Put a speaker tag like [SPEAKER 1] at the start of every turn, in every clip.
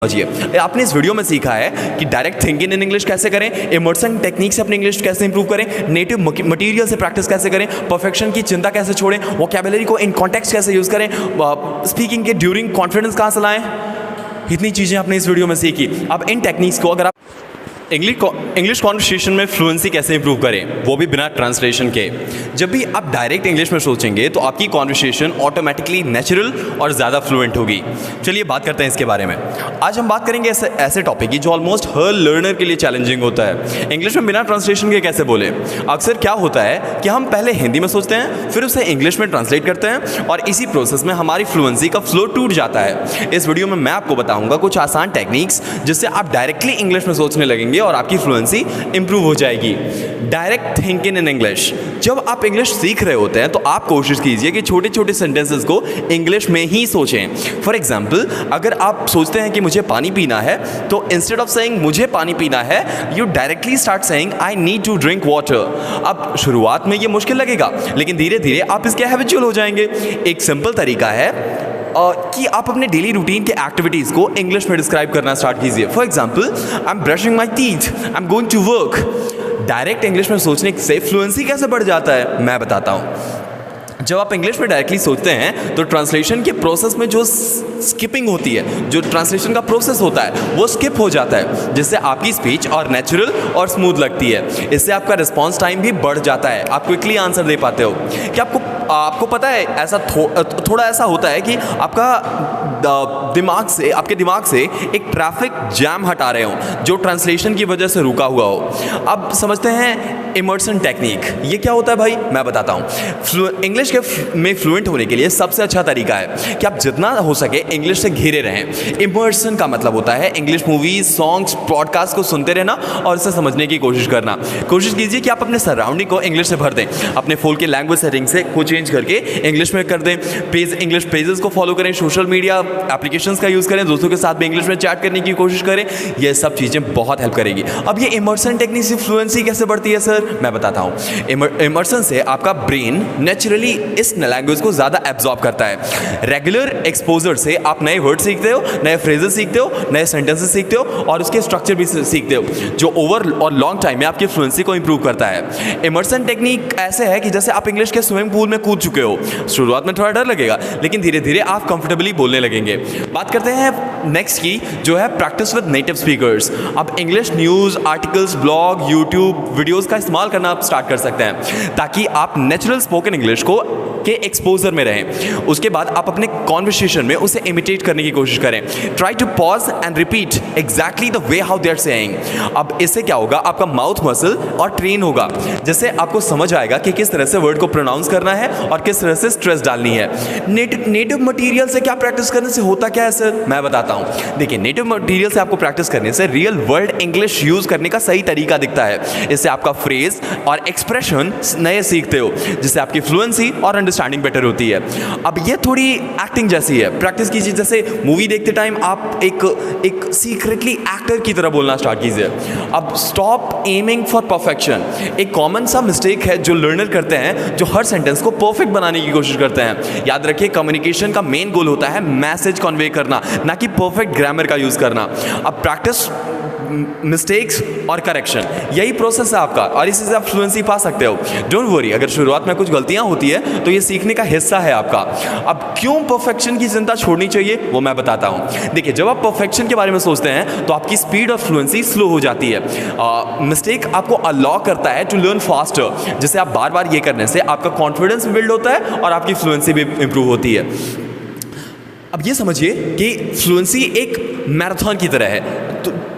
[SPEAKER 1] समझिए, आपने इस वीडियो में सीखा है कि डायरेक्ट थिंकिंग इन इंग्लिश कैसे करें, इमर्सन टेक्निक से अपनी इंग्लिश कैसे इंप्रूव करें, नेटिव मटेरियल से प्रैक्टिस कैसे करें, परफेक्शन की चिंता कैसे छोड़ें, वोकैबुलरी को इन कॉन्टेक्स्ट कैसे यूज़ करें, स्पीकिंग के ड्यूरिंग कॉन्फिडेंस कहाँ से लाएं। इतनी चीज़ें आपने इस वीडियो में सीखी। अब इन टेक्निक्स को अगर आप इंग्लिश कॉन्वर्सेशन में फ्लुएंसी कैसे इंप्रूव करें, वो भी बिना ट्रांसलेशन के। जब भी आप डायरेक्ट इंग्लिश में सोचेंगे तो आपकी कॉन्वर्सेशन ऑटोमेटिकली नेचुरल और ज़्यादा फ्लुएंट होगी। चलिए बात करते हैं इसके बारे में। आज हम बात करेंगे ऐसे टॉपिक की जो ऑलमोस्ट हर लर्नर के लिए चैलेंजिंग होता है। इंग्लिश में बिना ट्रांसलेशन के कैसे बोले। अक्सर क्या होता है कि हम पहले हिंदी में सोचते हैं, फिर उसे इंग्लिश में ट्रांसलेट करते हैं और इसी प्रोसेस में हमारी फ्लुएंसी का फ्लो टूट जाता है। इस वीडियो में मैं आपको बताऊंगा कुछ आसान टेक्निक्स जिससे आप डायरेक्टली इंग्लिश में सोचने लगेंगे और आपकी फ्लुएंसी इंप्रूव हो जाएगी। Direct thinking in English. जब आप इंग्लिश सीख रहे होते हैं तो आप कोशिश कीजिए कि छोटे छोटे सेंटेंसेस को इंग्लिश में ही सोचें। फॉर एग्जाम्पल, अगर आप सोचते हैं कि मुझे पानी पीना है तो इंस्टेड ऑफ सेइंग मुझे पानी पीना है, you directly start saying I need to drink water. अब शुरुआत में ये मुश्किल लगेगा, लेकिन धीरे धीरे आप इसके हैबिचुअल हो जाएंगे। एक सिंपल तरीका है कि आप अपने डेली रूटीन के एक्टिविटीज़ को इंग्लिश में डिस्क्राइब करना स्टार्ट कीजिए। For example, I am brushing my teeth, I am going to work. Direct English में सोचने से फ्लुएंसी कैसे बढ़ जाता है, मैं बताता हूँ। जब आप इंग्लिश में डायरेक्टली सोचते हैं तो ट्रांसलेशन के प्रोसेस में जो स्किपिंग होती है, जो ट्रांसलेशन का प्रोसेस होता है, वो स्किप हो जाता है, जिससे आपकी स्पीच और नेचुरल और स्मूथ लगती है। इससे आपका रिस्पॉन्स टाइम भी बढ़ जाता है, आप क्विकली आंसर दे पाते हो। क्या आपको पता है ऐसा थोड़ा ऐसा होता है कि आपके दिमाग से एक ट्रैफिक जैम हटा रहे हो जो ट्रांसलेशन की वजह से रुका हुआ हो। अब समझते हैं इमर्सन टेक्निक। ये क्या होता है भाई, मैं बताता हूँ। इंग्लिश में फ्लुएंट होने के लिए सबसे अच्छा तरीका है कि आप जितना हो सके इंग्लिश से घिरे रहें। इमर्सन का मतलब होता है इंग्लिश मूवीज, सॉन्ग्स, पॉडकास्ट को सुनते रहना और इसे समझने की कोशिश करना। कोशिश कीजिए कि आप अपने सराउंडिंग को इंग्लिश से भर दें। अपने फ़ोन के लैंग्वेज सेटिंग से को चेंज करके इंग्लिश में कर दें। इंग्लिश पेजेस को फॉलो करें, सोशल मीडिया एप्लीकेशंस का यूज़ करें, दोस्तों के साथ भी इंग्लिश में चैट करने की कोशिश करें। ये सब चीज़ें बहुत हेल्प करेगी। अब ये इमर्सन टेक्निक से फ्लुएंसी कैसे बढ़ती है सर, मैं बताता हूँ। इमर्सन से आपका ब्रेन नेचुरली इस लैंग्वेज को ज़्यादा एब्जॉर्ब करता है। रेगुलर एक्सपोजर से आप नए वर्ड सीखते हो, नए फ्रेजेस सीखते हो, नए सेंटेंसेस सीखते हो और उसके स्ट्रक्चर भी सीखते हो, जो ओवर और लॉन्ग टाइम में आपकी फ्लुएंसी को इंप्रूव करता है। इमर्सन टेक्निक ऐसे है कि जैसे आप इंग्लिश के स्विमिंग पूल में कूद चुके हो। शुरुआत में थोड़ा डर लगेगा, लेकिन धीरे धीरे आप कंफर्टेबली बोलने लगेंगे। बात करते हैं नेक्स्ट की, जो है प्रैक्टिस विद नेटिव स्पीकर्स। अब English news, articles, blog, YouTube videos का इस्तेमाल करना आप स्टार्ट कर सकते हैं ताकि आप नेचुरल स्पोकन इंग्लिश के एक्सपोजर में रहें। उसके बाद आप अपने कॉन्वर्सेशन में उसे इमिटेट करने की कोशिश करें। Try to pause and repeat exactly the way how they are saying. अब इससे क्या होगा, आपका माउथ मसल और ट्रेन होगा, जिससे आपको समझ आएगा कि किस तरह से वर्ड को प्रोनाउंस करना है और किस तरह से स्ट्रेस डालनी है। नेटिव मटेरियल से क्या प्रैक्टिस करने से होता क्या है सर, मैं बताता हूँ। देखिए, नेटिव मटेरियल से आपको प्रैक्टिस करने से रियल वर्ल्ड इंग्लिश यूज़ करने का सही तरीका दिखता है। इससे आपका फ्रेज और एक्सप्रेशन नए सीखते हो, जिससे आपकी फ्लुएंसी और अंडरस्टैंडिंग बेटर होती है। अब ये थोड़ी एक्टिंग जैसी है। प्रैक्टिस कीजिए, जैसे मूवी देखते टाइम आप एक सीक्रेटली एक्टर की तरह बोलना स्टार्ट कीजिए। अब स्टॉप एमिंग फॉर परफेक्शन। एक कॉमन सा मिस्टेक है जो लर्नर करते हैं, जो हर सेंटेंस को परफेक्ट बनाने की कोशिश करते हैं। याद रखिए, कम्युनिकेशन का मेन गोल होता है मैसेज कन्वे करना, ना कि परफेक्ट ग्रामर का यूज़ करना। अब प्रैक्टिस, मिस्टेक्स और करेक्शन, यही प्रोसेस है आपका और इसी से आप फ्लुएंसी पा सकते हो। डोंट वरी, अगर शुरुआत में कुछ गलतियां होती है तो ये सीखने का हिस्सा है आपका। अब क्यों परफेक्शन की चिंता छोड़नी चाहिए, वो मैं बताता हूँ। देखिए, जब आप परफेक्शन के बारे में सोचते हैं तो आपकी स्पीड और फ्लुएंसी स्लो हो जाती है। मिस्टेक आपको अलाउ करता है टू लर्न फास्टर, जिससे आप बार बार ये करने से आपका कॉन्फिडेंस बिल्ड होता है और आपकी फ्लुएंसी भी इंप्रूव होती है। अब ये समझिए कि फ्लुएंसी एक मैराथन की तरह है।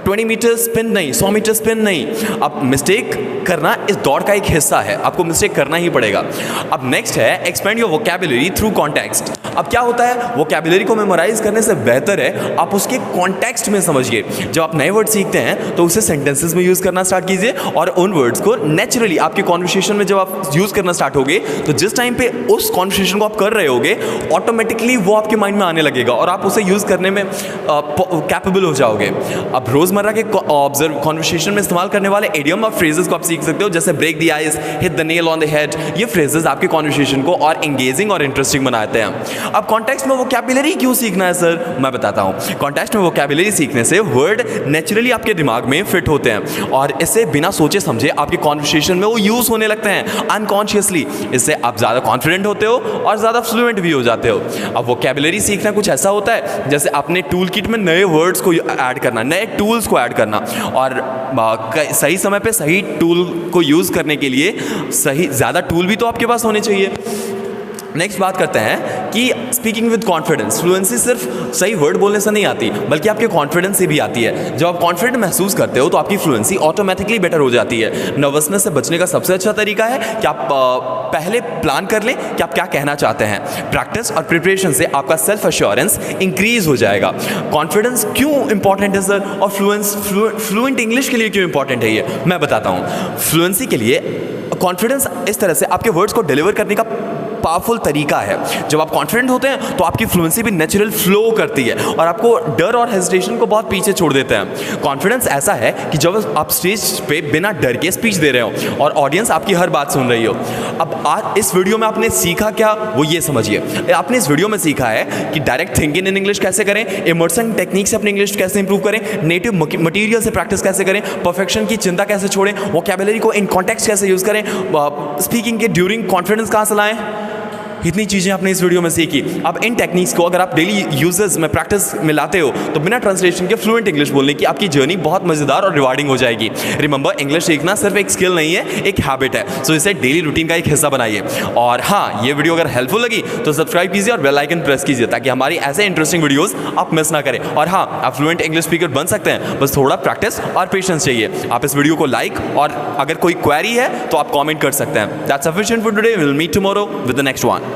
[SPEAKER 1] 20 मीटर स्पिन नहीं, 100 मीटर स्पिन नहीं। अब मिस्टेक करना इस दौड़ का एक हिस्सा है, आपको मिस्टेक करना ही पड़ेगा। अब नेक्स्ट है expand your vocabulary through context. अब क्या होता है, वोकैबुलरी को मेमोराइज करने से बेहतर है आप उसके कॉन्टेक्स्ट में समझिए। जब आप नए वर्ड सीखते हैं तो उसे सेंटेंसेस में यूज़ करना स्टार्ट कीजिए और उन वर्ड्स को नेचुरली आपके कॉन्वर्सेशन में जब आप यूज़ करना स्टार्ट होगे तो जिस टाइम पे उस कॉन्वर्सेशन को आप कर रहे होगे, ऑटोमेटिकली वो आपके माइंड में आने लगेगा और आप उसे यूज़ करने में कैपेबल हो जाओगे। अब रोज़मर्रा के कॉन्वर्सेशन में इस्तेमाल करने वाले इडियम और फ्रेजेस को आप सीख सकते हो, जैसे break the ice, hit the nail on the head. ये फ्रेजेस आपके कॉन्वर्सेशन को और एंगेजिंग और इंटरेस्टिंग बनाते हैं। अब कॉन्टेक्स्ट में वोकैबुलरी क्यों सीखना है सर, मैं बताता हूँ। कॉन्टेक्स्ट में वोकैबुलरी सीखने से वर्ड नेचुरली आपके दिमाग में फिट होते हैं और इससे बिना सोचे समझे आपके कॉन्वर्सेशन में वो यूज़ होने लगते हैं अनकॉन्शियसली। इससे आप ज़्यादा कॉन्फिडेंट होते हो और ज़्यादा फ्लुएंट भी हो जाते हो। अब वोकैबुलरी सीखना कुछ ऐसा होता है जैसे अपने टूल किट में नए वर्ड्स को ऐड करना, नए टूल्स को ऐड करना, और सही समय पे सही टूल को यूज़ करने के लिए सही ज़्यादा टूल भी तो आपके पास होने चाहिए। नेक्स्ट बात करते हैं कि स्पीकिंग विद कॉन्फिडेंस। फ्लुएंसी सिर्फ सही वर्ड बोलने से नहीं आती बल्कि आपके कॉन्फिडेंस से भी आती है। जब आप कॉन्फिडेंट महसूस करते हो तो आपकी फ्लुएंसी ऑटोमेटिकली बेटर हो जाती है। नर्वसनेस से बचने का सबसे अच्छा तरीका है कि आप पहले प्लान कर लें कि आप क्या कहना चाहते हैं। प्रैक्टिस और प्रिपरेशन से आपका सेल्फ एश्योरेंस इंक्रीज हो जाएगा। कॉन्फिडेंस क्यों इंपॉर्टेंट है सर, और फ्लुएंट इंग्लिश के लिए क्यों इंपॉर्टेंट है, ये मैं बताता हूँ। फ्लुएंसी के लिए कॉन्फिडेंस इस तरह से आपके वर्ड्स को डिलीवर करने का पावरफुल तरीका है। जब आप कॉन्फिडेंट होते हैं तो आपकी फ्लुएंसी भी नेचुरल फ्लो करती है और आपको डर और हेजिटेशन को बहुत पीछे छोड़ देते हैं। कॉन्फिडेंस ऐसा है कि जब आप स्टेज पे बिना डर के स्पीच दे रहे हो और ऑडियंस आपकी हर बात सुन रही हो। अब आज इस वीडियो में आपने सीखा क्या, वो ये समझिए। आपने इस वीडियो में सीखा है कि डायरेक्ट थिंकिंग इन इंग्लिश कैसे करें, इमर्सन टेक्निक से अपनी इंग्लिश कैसे इंप्रूव करें, नेटिव मटेरियल से प्रैक्टिस कैसे करें, परफेक्शन की चिंता कैसे छोड़ें, वोकैबुलरी को इन कॉन्टेक्स्ट कैसे यूज़ करें, स्पीकिंग के ड्यूरिंग कॉन्फिडेंस कहाँ से लाएं। इतनी चीज़ें आपने इस वीडियो में सीखी। अब इन टेक्निक्स को अगर आप डेली यूजेस में प्रैक्टिस में लाते हो तो बिना ट्रांसलेशन के फ्लुएंट इंग्लिश बोलने की आपकी जर्नी बहुत मज़ेदार और रिवार्डिंग हो जाएगी। रिमेंबर, इंग्लिश सीखना सिर्फ एक स्किल नहीं है, एक हैबिट है। सो इसे डेली रूटीन का एक हिस्सा बनाइए। और हाँ, ये वीडियो अगर हेल्पफुल लगी तो सब्सक्राइब कीजिए और बेल आइकन प्रेस कीजिए ताकि हमारी ऐसे इंटरेस्टिंग वीडियोस आप मिस ना करें। और हाँ, आप फ्लुएंट इंग्लिश स्पीकर बन सकते हैं, बस थोड़ा प्रैक्टिस और पेशेंस चाहिए। आप इस वीडियो को लाइक और अगर कोई क्वेरी है तो आप कॉमेंट कर सकते हैं। That's sufficient for today. Will meet tomorrow with the next one.